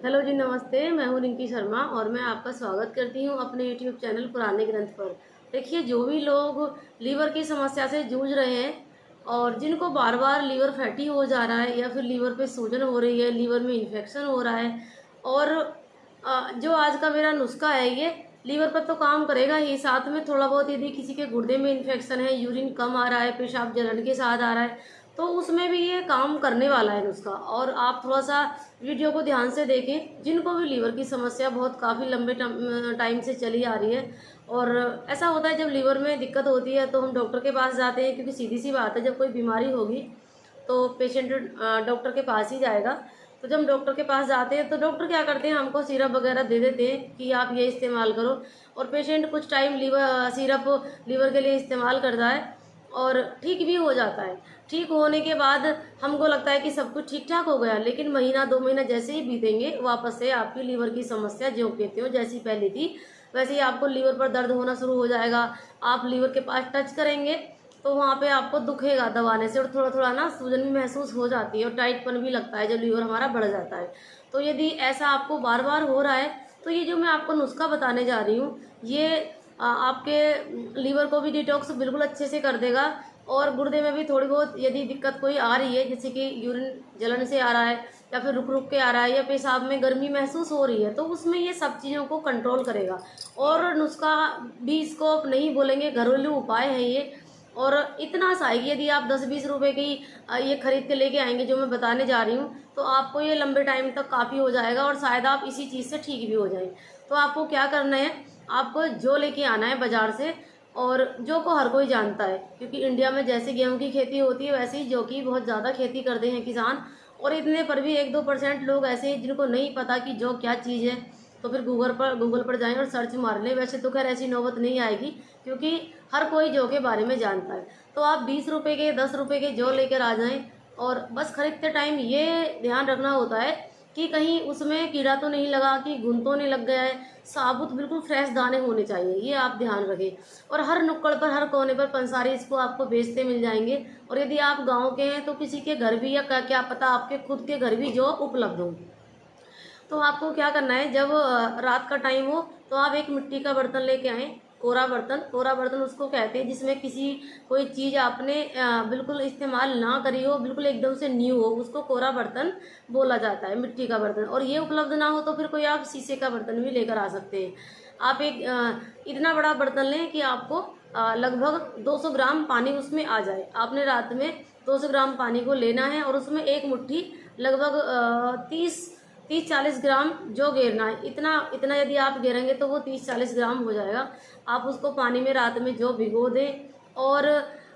Hello जी, नमस्ते। मैं हूँ रिंकी शर्मा और मैं आपका स्वागत करती हूँ अपने यूट्यूब चैनल पुराने ग्रंथ पर। देखिए, जो भी लोग लीवर की समस्या से जूझ रहे हैं और जिनको बार बार लीवर फैटी हो जा रहा है या फिर लीवर पे सूजन हो रही है, लीवर में इन्फेक्शन हो रहा है, और जो आज का मेरा नुस्खा है ये लीवर पर तो काम करेगा ही, साथ में थोड़ा बहुत यदि किसी के गुर्दे में इन्फेक्शन है, यूरिन कम आ रहा है, पेशाब जलन के साथ आ रहा है, तो उसमें भी ये काम करने वाला है नुस्खा। और आप थोड़ा सा वीडियो को ध्यान से देखें। जिनको भी लीवर की समस्या बहुत काफ़ी लंबे टाइम से चली आ रही है, और ऐसा होता है जब लीवर में दिक्कत होती है तो हम डॉक्टर के पास जाते हैं, क्योंकि सीधी सी बात है, जब कोई बीमारी होगी तो पेशेंट डॉक्टर के पास ही जाएगा। तो जब डॉक्टर के पास जाते हैं तो डॉक्टर क्या करते हैं, हमको सिरप वगैरह दे देते हैं कि आप ये इस्तेमाल करो, और पेशेंट कुछ टाइम सिरप लीवर के लिए इस्तेमाल करता है और ठीक भी हो जाता है। ठीक होने के बाद हमको लगता है कि सब कुछ ठीक ठाक हो गया, लेकिन महीना 2 महीना जैसे ही बीतेंगे वापस से आपकी लीवर की समस्या जो कहते हो जैसी पहले थी वैसे ही आपको लीवर पर दर्द होना शुरू हो जाएगा। आप लीवर के पास टच करेंगे तो वहाँ पे आपको दुखेगा दबाने से, और थोड़ा थोड़ा ना सूजन भी महसूस हो जाती है और टाइटपन भी लगता है जब लीवर हमारा बढ़ जाता है। तो यदि ऐसा आपको बार बार हो रहा है तो ये जो मैं आपको नुस्खा बताने जा रही हूँ ये आपके लीवर को भी डिटॉक्स बिल्कुल अच्छे से कर देगा। और गुर्दे में भी थोड़ी बहुत यदि दिक्कत कोई आ रही है, जैसे कि यूरिन जलन से आ रहा है या फिर रुक रुक के आ रहा है या पेशाब में गर्मी महसूस हो रही है, तो उसमें ये सब चीज़ों को कंट्रोल करेगा। और नुस्खा भी इसको आप नहीं बोलेंगे, घरेलू उपाय है ये। और इतना सा है कि यदि आप 10-20 रुपए की ये खरीद के लेके आएंगे जो मैं बताने जा रही हूँ, तो आपको ये लंबे टाइम तक काफ़ी हो जाएगा और शायद आप इसी चीज़ से ठीक भी हो जाए। तो आपको क्या करना है, आपको जो लेके आना है बाजार से, और जो को हर कोई जानता है, क्योंकि इंडिया में जैसे गेहूं की खेती होती है वैसे ही जौ की बहुत ज़्यादा खेती करते हैं किसान। और इतने पर भी 1-2% लोग ऐसे हैं जिनको नहीं पता कि जौ क्या चीज़ है। तो फिर गूगल पर जाएं और सर्च मार लें। वैसे तो खैर ऐसी नौबत नहीं आएगी, क्योंकि हर कोई जौ के बारे में जानता है। तो आप 20 रुपए के 10 रुपए के जौ लेकर आ जाएं, और बस खरीदते टाइम ये ध्यान रखना होता है कि कहीं उसमें कीड़ा तो नहीं लगा, कि घुन तो नहीं लग गया है। साबुत बिल्कुल फ्रेश दाने होने चाहिए, ये आप ध्यान रखें। और हर नुक्कड़ पर, हर कोने पर पंसारी इसको आपको बेचते मिल जाएंगे। और यदि आप गांव के हैं तो किसी के घर भी, या क्या पता आपके खुद के घर भी जो उपलब्ध हो। तो आपको क्या करना है, जब रात का टाइम हो तो आप एक मिट्टी का बर्तन लेके आए। कोरा बर्तन उसको कहते हैं जिसमें किसी कोई चीज़ आपने बिल्कुल इस्तेमाल ना करी हो, बिल्कुल एकदम से न्यू हो, उसको कोरा बर्तन बोला जाता है, मिट्टी का बर्तन। और ये उपलब्ध ना हो तो फिर कोई आप शीशे का बर्तन भी लेकर आ सकते हैं। आप एक इतना बड़ा बर्तन लें कि आपको लगभग 200 ग्राम पानी उसमें आ जाए। आपने रात में 200 ग्राम पानी को लेना है और उसमें एक मुट्ठी लगभग 30-40 ग्राम जो गेरना है। इतना इतना यदि आप गेरेंगे तो वो 30-40 ग्राम हो जाएगा। आप उसको पानी में रात में जो भिगो दें, और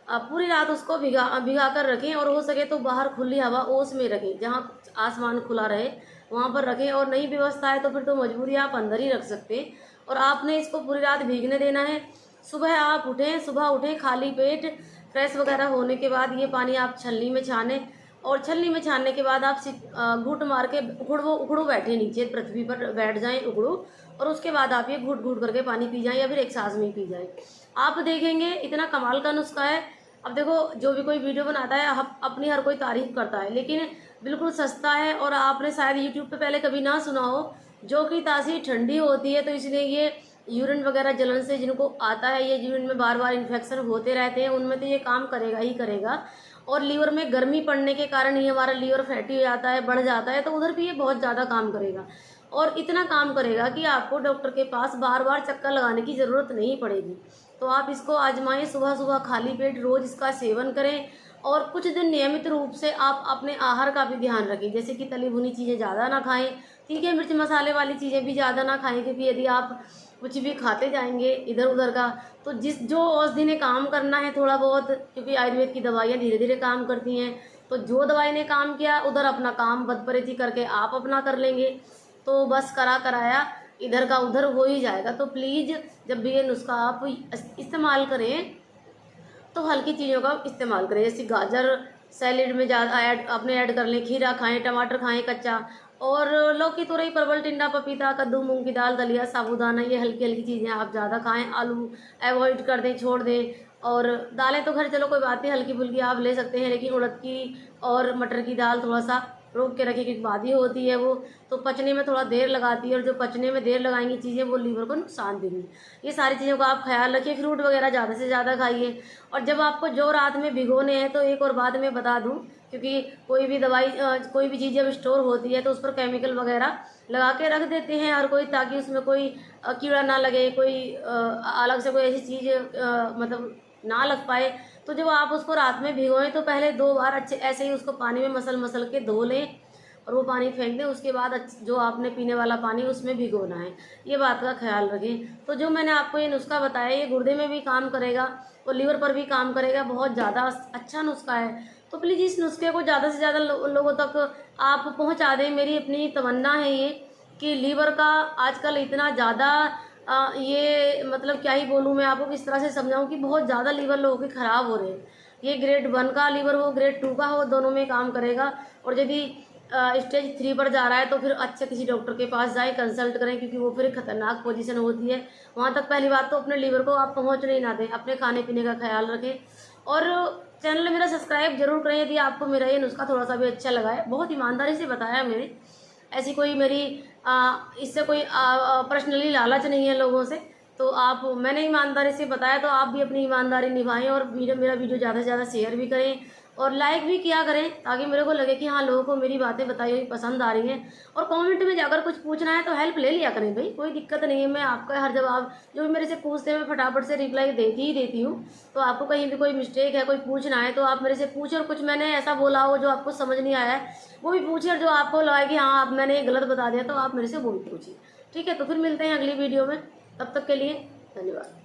पूरी रात उसको भिगा कर रखें, और हो सके तो बाहर खुली हवा ओस में रखें, जहाँ आसमान खुला रहे वहाँ पर रखें। और नहीं व्यवस्था है तो फिर तो मजबूरी आप अंदर ही रख सकते हैं। और आपने इसको पूरी रात भीगने देना है। सुबह उठें खाली पेट, फ्रेश वगैरह होने के बाद ये पानी आप छलनी में छाने, और छलनी में छानने के बाद आप घूट मार के उखड़ो बैठे, नीचे पृथ्वी पर बैठ जाएं उखड़ो, और उसके बाद आप ये घूट घूट करके पानी पी जाएं या फिर एक सांस में पी जाएं। आप देखेंगे इतना कमाल का नुस्खा है। अब देखो, जो भी कोई वीडियो बनाता है अपनी हर कोई तारीफ करता है, लेकिन बिल्कुल सस्ता है। और आपने शायद यूट्यूब पे पहले कभी ना सुना हो, जो कि तासीर ठंडी होती है, तो इसलिए ये यूरिन वगैरह जलन से जिनको आता है, ये यूरिन में बार बार इन्फेक्शन होते रहते हैं, उनमें तो ये काम करेगा ही करेगा। और लीवर में गर्मी पड़ने के कारण ही हमारा लीवर फैटी हो जाता है, बढ़ जाता है, तो उधर भी ये बहुत ज़्यादा काम करेगा। और इतना काम करेगा कि आपको डॉक्टर के पास बार बार चक्कर लगाने की ज़रूरत नहीं पड़ेगी। तो आप इसको आजमाएं, सुबह सुबह खाली पेट रोज़ इसका सेवन करें। और कुछ दिन नियमित रूप से आप अपने आहार का भी ध्यान रखें, जैसे कि तली भुनी चीज़ें ज़्यादा ना खाएं, तीखे मिर्च मसाले वाली चीज़ें भी ज़्यादा ना खाएं, क्योंकि यदि आप कुछ भी खाते जाएंगे इधर उधर का, तो जो औषधि ने काम करना है थोड़ा बहुत, क्योंकि आयुर्वेद की दवाइयाँ धीरे धीरे काम करती हैं, तो जो दवाई ने काम किया उधर अपना काम बदपरेती करके आप अपना कर लेंगे, तो बस करा कराया इधर का उधर हो ही जाएगा। तो प्लीज़ जब भी ये नुस्खा आप इस्तेमाल करें तो हल्की चीज़ों का इस्तेमाल करें, जैसे गाजर सैलेड में ज़्यादा ऐड कर लें, खीरा खाएं, टमाटर खाएं कच्चा, और लौकी, तुरई, परवल, टिंडा, पपीता, कद्दू, मूंग की दाल, दलिया, साबूदाना, ये हल्की हल्की चीज़ें आप ज़्यादा खाएं। आलू अवॉइड कर दें, छोड़ दें। और दालें तो खैर चलो कोई बात नहीं, हल्की फुल्की आप ले सकते हैं, लेकिन उड़द की और मटर की दाल थोड़ा सा रोक के रखे, क्योंकि बादी होती है वो तो पचने में थोड़ा देर लगाती है, और जो पचने में देर लगाएंगी चीज़ें वो लीवर को नुकसान देंगी। ये सारी चीज़ों का आप ख्याल रखिए। फ्रूट वगैरह ज़्यादा से ज़्यादा खाइए। और जब आपको जो रात में भिगोने हैं, तो एक और बात मैं बता दूँ, क्योंकि कोई भी दवाई कोई भी चीज़ जब स्टोर होती है तो उस पर केमिकल वगैरह लगा के रख देते हैं हर कोई, ताकि उसमें कोई कीड़ा ना लगे, कोई अलग से कोई ऐसी चीज़ मतलब ना लग पाए। तो जब आप उसको रात में भिगोएं तो पहले 2 बार अच्छे ऐसे ही उसको पानी में मसल मसल के धो लें और वो पानी फेंक दें। उसके बाद जो आपने पीने वाला पानी उसमें भिगोना है। ये बात का ख्याल रखें। तो जो मैंने आपको ये नुस्खा बताया, ये गुर्दे में भी काम करेगा और लीवर पर भी काम करेगा। बहुत ज़्यादा अच्छा नुस्खा है। तो प्लीज़ इस नुस्खे को ज़्यादा से ज़्यादा लोगों तक आप पहुँचा दें। मेरी अपनी तमन्ना है ये कि लीवर का आजकल इतना ज़्यादा ये मतलब क्या ही बोलूँ मैं आपको, किस तरह से समझाऊँ कि बहुत ज़्यादा लीवर लोगों के ख़राब हो रहे हैं। ये ग्रेड 1 का लीवर हो, ग्रेड 2 का हो, दोनों में काम करेगा। और यदि स्टेज 3 पर जा रहा है तो फिर अच्छे किसी डॉक्टर के पास जाएं, कंसल्ट करें, क्योंकि वो फिर खतरनाक पोजीशन होती है। वहाँ तक पहली बात तो अपने लीवर को आप पहुँचने ही ना दें। अपने खाने पीने का ख्याल रखें और चैनल मेरा सब्सक्राइब जरूर करें यदि आपको मेरा ये नुस्खा थोड़ा सा भी अच्छा लगा है। बहुत ईमानदारी से बताया मैंने, ऐसी कोई मेरी इससे कोई पर्सनली लालच नहीं है लोगों से। तो आप मैंने ईमानदारी से बताया, तो आप भी अपनी ईमानदारी निभाएं और मेरा वीडियो ज़्यादा से ज़्यादा शेयर भी करें और लाइक भी किया करें, ताकि मेरे को लगे कि हाँ लोगों को मेरी बातें बताई हुई पसंद आ रही हैं। और कमेंट में अगर कुछ पूछना है तो हेल्प ले लिया करें भाई, कोई दिक्कत नहीं है। मैं आपका हर जवाब जो भी मेरे से पूछते हैं मैं फटाफट से रिप्लाई देती ही देती हूँ। तो आपको कहीं भी कोई मिस्टेक है, कोई पूछना है, तो आप मेरे से पूछे। और कुछ मैंने ऐसा बोला हो जो आपको समझ नहीं आया है वो भी पूछिए, और जो आपको लगा कि हाँ आप मैंने गलत बता दिया तो आप मेरे से वो भी पूछिए। ठीक है, तो फिर मिलते हैं अगली वीडियो में। तब तक के लिए धन्यवाद।